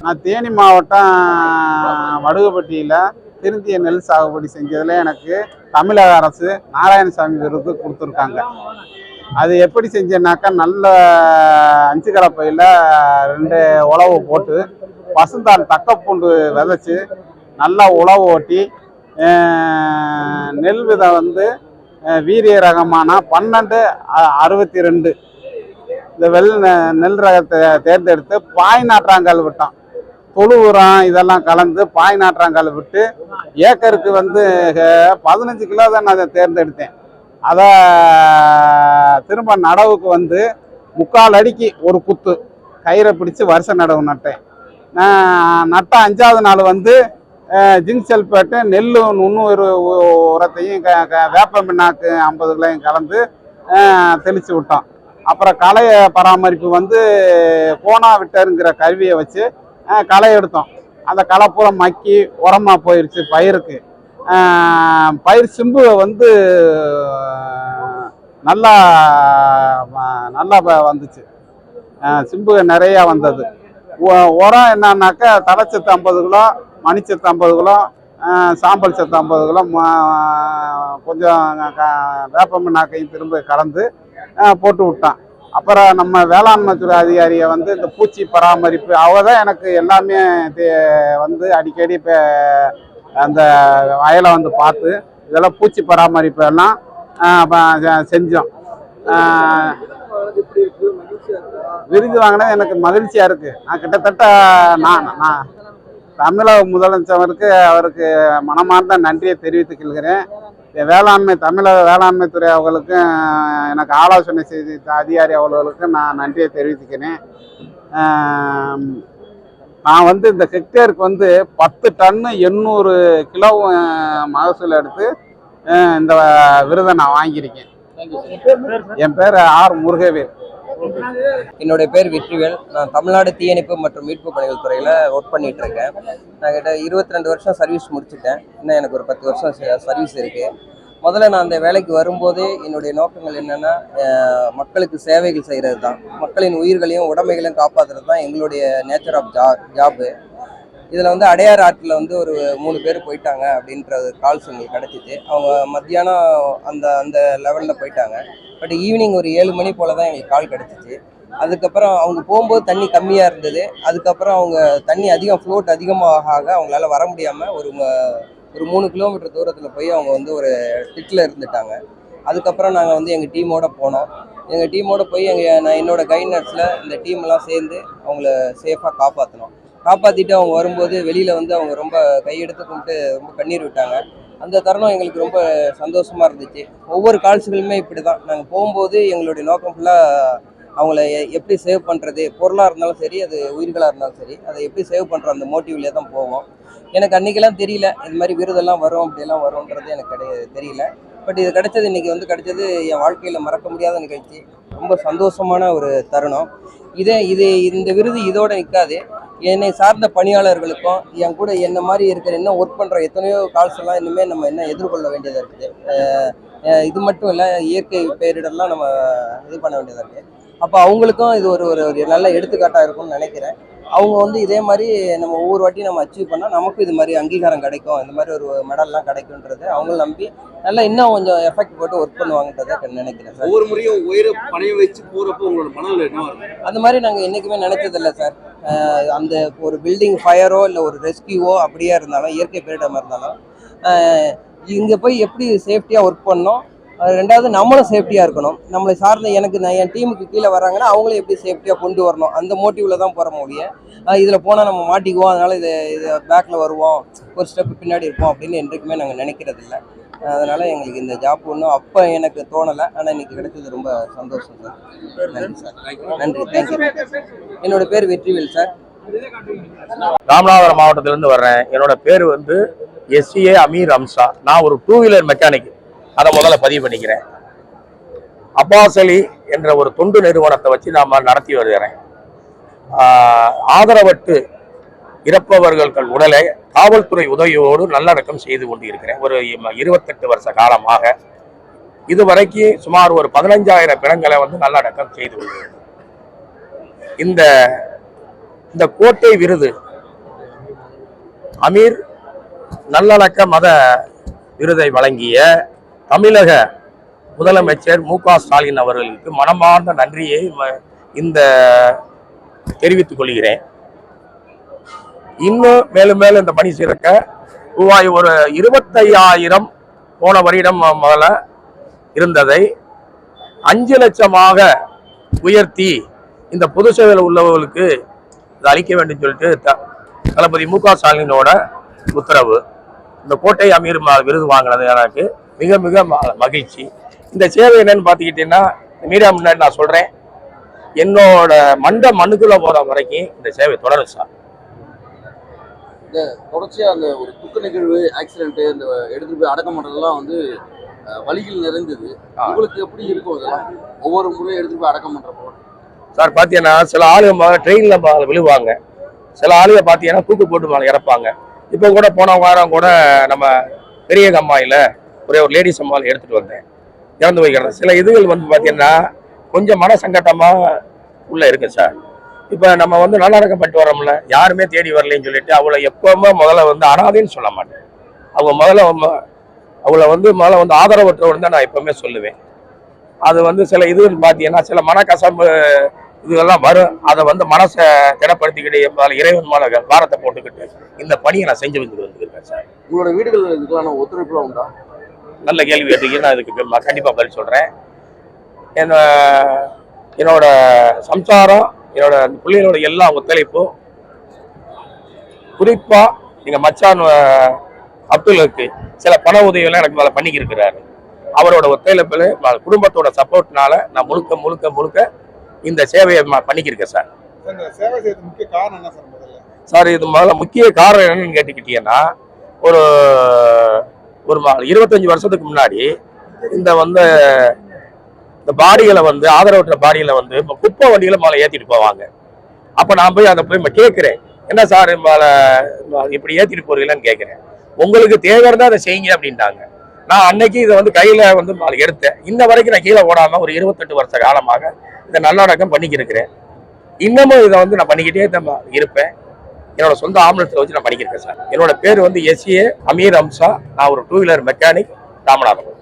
நான் தேனி மாவட்டம் வடுகப்பட்டியில் திருந்திய நெல் சாகுபடி செஞ்சதில் எனக்கு தமிழக அரசு நாராயணசாமி விருது கொடுத்துருக்காங்க. அது எப்படி செஞ்சேன்னாக்கா, நல்ல 5 கலப்பையில் 2 உழவு போட்டு பசுந்தான் தக்கப்பூண்டு விதைச்சி நல்லா உழவு ஓட்டி நெல் விதை வந்து வீரிய ரகமான 1262 இந்த நெல் ரகத்தை தேர்ந்தெடுத்து பாய் நாற்றாங்கால் விட்டோம். தொழு உரம் இதெல்லாம் கலந்து பாய் நாற்றாங்கால் விட்டு ஏக்கருக்கு வந்து 15 கிலோ தான் நான் அதை தேர்ந்தெடுத்தேன். அதை திரும்ப நடவுக்கு வந்து 3/4 அடிக்கு ஒரு குத்து கயிறை பிடிச்சி வருஷ நடவு நட்டேன். நட்ட 5ஆவது நாள் வந்து ஜிங்க் சல்பேட்டு நெல் நுண்ணுயிர் உரத்தையும் வேப்ப பிண்ணாக்கு 50 கிலோயும் கலந்து தெளித்து விட்டோம். அப்புறம் களை பராமரிப்பு வந்து போனா விட்டருங்கிற கருவியை வச்சு களை எடுத்தோம். அந்த களை பூரா மக்கி உரமாக போயிடுச்சு பயிருக்கு. பயிர் சிம்பு வந்து நல்லா நல்லா வந்துச்சு. சிம்பு நிறையா வந்தது. உரம் என்னன்னாக்கா தழைச்சத்து 50 கிலோ, மணிச்சத்து 50 கிலோ, சாம்பல் சத்து 50 கிலோ, கொஞ்சம் வேப்ப நாக்கையும் திரும்ப கலந்து போட்டு விட்டான். அப்புறம் நம்ம வேளாண்மை துறை அதிகாரியை வந்து இந்த பூச்சி பராமரிப்பு அவ தான் எனக்கு எல்லாமே வந்து அடிக்கடி இப்போ அந்த வயலை வந்து பார்த்து இதெல்லாம் பூச்சி பராமரிப்பு எல்லாம் செஞ்சோம். விருது வாங்கினது எனக்கு மகிழ்ச்சியாக இருக்குது. நான் கிட்டத்தட்ட நான் தமிழக முதலமைச்சருக்கு அவருக்கு மனமார்ந்த நன்றியை தெரிவித்துக் கொள்கிறேன். தமிழக வேளாண்மை துறை அவர்களுக்கும் எனக்கு ஆலோசனை செய்த அதிகாரி அவர்களுக்கும் நான் நன்றியை தெரிவித்துக்கிறேன். நான் வந்து இந்த ஹெக்டேருக்கு வந்து 10 டன்னு 800 கிலோ மகசூல் எடுத்து இந்த விருதை நான் வாங்கியிருக்கேன். என் பேர் ஆர் முருகவேல். என்னுடைய பேர் வெற்றிவேல். நான் தமிழ்நாடு தீயணைப்பு மற்றும் மீட்பு பணிகள் துறையில் ஒர்க் பண்ணிட்டு இருக்கேன். நான் கிட்ட 22 வருஷம் சர்வீஸ் முடிச்சுட்டேன். இன்னும் எனக்கு ஒரு 10 வருஷம் சர்வீஸ் இருக்குது. முதல்ல நான் அந்த வேலைக்கு வரும்போதே என்னுடைய நோக்கங்கள் என்னென்னா, மக்களுக்கு சேவைகள் செய்கிறது தான். மக்களின் உயிர்களையும் உடைமைகளையும் காப்பாற்றுறது தான் எங்களுடைய நேச்சர் ஆஃப் ஜாப்பு. இதில் வந்து அடையார் ஆற்றில் வந்து ஒரு 3 பேர் போயிட்டாங்க அப்படின்ற கால்ஸ் எங்களுக்கு கிடச்சிச்சு. அவங்க மத்தியானம் அந்த லெவலில் போயிட்டாங்க. பட் ஈவினிங் ஒரு 7 மணி போல் தான் எங்களுக்கு கால் கிடச்சிச்சு. அதுக்கப்புறம் அவங்க போகும்போது தண்ணி கம்மியாக இருந்தது. அதுக்கப்புறம் அவங்க தண்ணி ஃப்ளோட் அதிகமாக அவங்களால வர முடியாமல் ஒரு 3 கிலோமீட்டர் தூரத்தில் போய் அவங்க வந்து ஒரு திட்டில் இருந்துட்டாங்க. அதுக்கப்புறம் நாங்கள் வந்து எங்கள் டீமோடு போனோம். எங்கள் டீமோடு போய் என்னோட கைட்னஸில் இந்த டீமெல்லாம் சேர்ந்து அவங்கள சேஃபாக காப்பாற்றிட்டு அவங்க வரும்போது வெளியில் வந்து அவங்க ரொம்ப கையெடுத்து கும்பிட்டு ரொம்ப கண்ணீர் விட்டாங்க. அந்த தருணம் எங்களுக்கு ரொம்ப சந்தோஷமாக இருந்துச்சு. ஒவ்வொரு கால்ஸுகளுமே இப்படி தான். நாங்கள் போகும்போது எங்களுடைய நோக்கம் ஃபுல்லாக அவங்கள எப்படி சேவ் பண்ணுறது, பொருளாக இருந்தாலும் சரி, அது உயிர்களாக இருந்தாலும் சரி, அதை எப்படி சேவ் பண்ணுற அந்த மோட்டிவ்லேயே தான் போவோம். எனக்கு அன்றைக்கெல்லாம் தெரியல இது மாதிரி விருதெல்லாம் வரும், அப்படியெல்லாம் வரும்ன்றது எனக்கு தெரியல. பட் இது கிடைச்சது, இன்றைக்கி வந்து கிடைச்சது என் வாழ்க்கையில் மறக்க முடியாத நிகழ்ச்சி. ரொம்ப சந்தோஷமான ஒரு தருணம். இந்த விருது இதோடு நிற்காது. என்னை சார்ந்த பணியாளர்களுக்கும் என் கூட என்ன மாதிரி இருக்கிற இன்னும் ஒர்க் பண்ணுற எத்தனையோ கால்ஸ் எல்லாம் இனிமேல் நம்ம என்ன எதிர்கொள்ள வேண்டியதாக இருக்குது. இது மட்டும் இல்லை, இயற்கை பேரிடர்லாம் நம்ம இது பண்ண வேண்டியதாக இருக்குது. அப்போ அவங்களுக்கும் இது ஒரு நல்ல எடுத்துக்காட்டாக இருக்கும்னு நினைக்கிறேன். அவங்க வந்து இதே மாதிரி நம்ம ஒவ்வொரு வாட்டியும் நம்ம அச்சீவ் பண்ணால் நமக்கும் இது மாதிரி அங்கீகாரம் கிடைக்கும், இந்த மாதிரி ஒரு மெடல்லாம் கிடைக்கும்ன்றது அவங்களும் நம்பி நல்லா இன்னும் கொஞ்சம் எஃபெக்ட் போட்டு ஒர்க் பண்ணுவாங்கன்றதை நினைக்கிறேன் சார். ஒவ்வொரு முறையும் உயிரை பணையம் வச்சு போகிறப்போ உங்களோட மனதில் என்ன வரும்? அந்த மாதிரி நாங்கள் என்றைக்குமே நினைச்சதில்லை சார். அந்த ஒரு பில்டிங் ஃபயரோ இல்லை ஒரு ரெஸ்கியூவோ அப்படியே இருந்தாலும், இயற்கை பேரிடமாக இருந்தாலும், இங்கே போய் எப்படி சேஃப்டியாக ஒர்க் பண்ணோம், ரெண்டாவது நம்மளும் சேஃப்டியாக இருக்கணும். நம்மளை சார்ந்த என் டீமுக்கு கீழே வராங்கன்னா அவங்களும் எப்படி சேஃப்டியாக கொண்டு வரணும், அந்த மோட்டிவில் தான் போகிற முடியும். இதில் போனால் நம்ம மாட்டிக்குவோம், அதனால் இது பேக்கில் வருவோம், ஒரு ஸ்டெப்பு பின்னாடி இருப்போம் அப்படின்னு என்றைக்குமே நாங்கள் நினைக்கிறதில்ல. அதனால் எங்களுக்கு இந்த ஜாப் ஒன்றும் அப்போ எனக்கு தோணலை. ஆனால் இன்றைக்கி கிடைச்சது ரொம்ப சந்தோஷம் சார். நன்றி சார். நன்றி, தேங்க்யூ. என்னோட பேர் வெற்றிவேல் சார். ராமநாதபுரம் மாவட்டத்திலேருந்து வர்றேன். என்னோட பேர் வந்து SCA அமீர் அம்சா. நான் ஒரு 2 வீலர் மெக்கானிக். அதை முதல்ல பதிவு பண்ணிக்கிறேன். அப்பாஸ் அலி என்ற ஒரு தொண்டு நிறுவனத்தை வச்சு நாம் நடத்தி வருகிறேன். ஆதரவற்று இறப்பவர்கள் உடலை காவல்துறை உதவியோடு நல்லடக்கம் செய்து கொண்டு இருக்கிறேன். ஒரு 28 வருஷ காலமாக இதுவரைக்கும் சுமார் ஒரு 15,000 பிணங்களை வந்து நல்லடக்கம் செய்து கொள்கிறேன். இந்த கோட்டை விருது அமீர் நல்லடக்க மத விருதை வழங்கிய தமிழக முதலமைச்சர் மு.க. ஸ்டாலின் அவர்களுக்கு மனமார்ந்த நன்றியை இந்த தெரிவித்துக் கொள்கிறேன். இன்னும் மேலும் மேலும் இந்த பணி சிறக்க ரூபாய் ஒரு 25,000 போன வருடம் முதல்ல இருந்ததை 5 லட்சமாக உயர்த்தி இந்த பொது சேவையில் உள்ளவர்களுக்கு இதை அளிக்க வேண்டும் சொல்லிட்டு தளபதி மு.க. ஸ்டாலினோட உத்தரவு. இந்த கோட்டை அமீர் விருது வாங்கினது எனக்கு மிக மிக மகிழ்ச்சி. இந்த சேவை என்னன்னு பார்த்துக்கிட்டீங்கன்னா மீடியா முன்னாடி நான் சொல்றேன், என்னோட மண்ணுக்குள்ள போற வரைக்கும் இந்த சேவை தொடரும் சார். இந்த தொடர்ச்சியா அந்த ஒரு துக்க நிகழ்வு, ஆக்சிடென்ட், இந்த எடுத்துட்டு போய் அடக்கம் பண்றதெல்லாம் வந்து வழிகள் நிறைந்தது. உங்களுக்கு எப்படி இருக்கும் இதெல்லாம் ஒவ்வொரு முறையும் எடுத்துட்டு போய் அடக்கம் பண்றப்போ? சார் பார்த்தீங்கன்னா சில ஆளுங்க ட்ரெயினில் விழுவாங்க, சில ஆளுங்க பார்த்தீங்கன்னா தூக்கு போட்டு மேலே இறப்பாங்க. இப்போ கூட போன வாரம் கூட நம்ம பெரிய கம்மாயில் ஒரு லேடிஸ் அம்மாவில் எடுத்துகிட்டு வந்தேன், இறந்து போய்க்கிறது. சில இதுகள் வந்து பார்த்தீங்கன்னா கொஞ்சம் மன சங்கட்டமாக உள்ளே இருக்கு சார். இப்போ நம்ம வந்து நல்லடக்கப்பட்டு வரோம்ல, யாருமே தேடி வரலன்னு சொல்லிட்டு அவளை எப்பவுமே முதல்ல வந்து அனாதைன்னு சொல்ல மாட்டேன். அவளை வந்து முதல்ல வந்து ஆதரவற்றவன் தான் நான் எப்பவுமே சொல்லுவேன். அது வந்து சில இதுன்னு பார்த்தீங்கன்னா சில மனக்கசம்பு இதெல்லாம் வரும். அதை வந்து மனசை திடப்படுத்திக்கிட்டு இறைவன் மேல வாரத்தை போட்டுக்கிட்டு இந்த பணியை நான் செஞ்சு வந்துருக்கேன் சார். உங்களோட வீடுகள் இதுக்கான ஒத்துழைப்புலாம் உண்டா? நல்ல கேள்வி கேட்டீங்க, நான் இதுக்கு கண்டிப்பாக பதில் சொல்கிறேன். என்னோட சம்சாரம், என்னோட பிள்ளைகளோட எல்லா ஒத்துழைப்பும், குறிப்பாக எங்கள் மச்சான் அப்துல்லுக்கு சில பண உதவிகள்லாம் எனக்கு மேலே பண்ணிக்கிருக்கிறாரு. அவரோட ஒத்துழைப்பில் குடும்பத்தோட சப்போர்ட்னால நான் முழுக்க முழுக்க முழுக்க இந்த சேவையை பண்ணிக்கிருக்கேன் சார். சார் இது முதல்ல முக்கிய காரணம் என்னன்னு கேட்டுக்கிட்டீங்கன்னா, ஒரு 25 வருஷத்துக்கு முன்னாடி இந்த பாடிகளை வந்து ஆதரவற்ற பாடிகளை வந்து குப்பை வண்டிகளை மேலே ஏற்றிட்டு போவாங்க. அப்போ நான் போய் அதை போய் கேட்குறேன், என்ன சார் மேலே இப்படி ஏற்றிட்டு போறீங்களான்னு கேட்குறேன். உங்களுக்கு தேவை இருந்தால் அதை செய்யுங்க அப்படின்ட்டாங்க. நான் அன்னைக்கு இதை வந்து கையில் வந்து எடுத்தேன். இன்ன வரைக்கும் நான் கீழே ஓடாமல் ஒரு 28 வருஷ காலமாக இதை நல்லடக்கம் பண்ணிக்கிருக்கிறேன். இன்னமும் இதை வந்து நான் பண்ணிக்கிட்டே தான் இருப்பேன். என்னோட சொந்த ஆம்புலன்ஸில் வச்சு நான் பண்ணிக்கிருக்கேன் சார். என்னோட பேர் வந்து எஸ்ஏ அமீர் அம்சா. நான் ஒரு 2 வீலர் மெக்கானிக், ராமநாதபுரம்.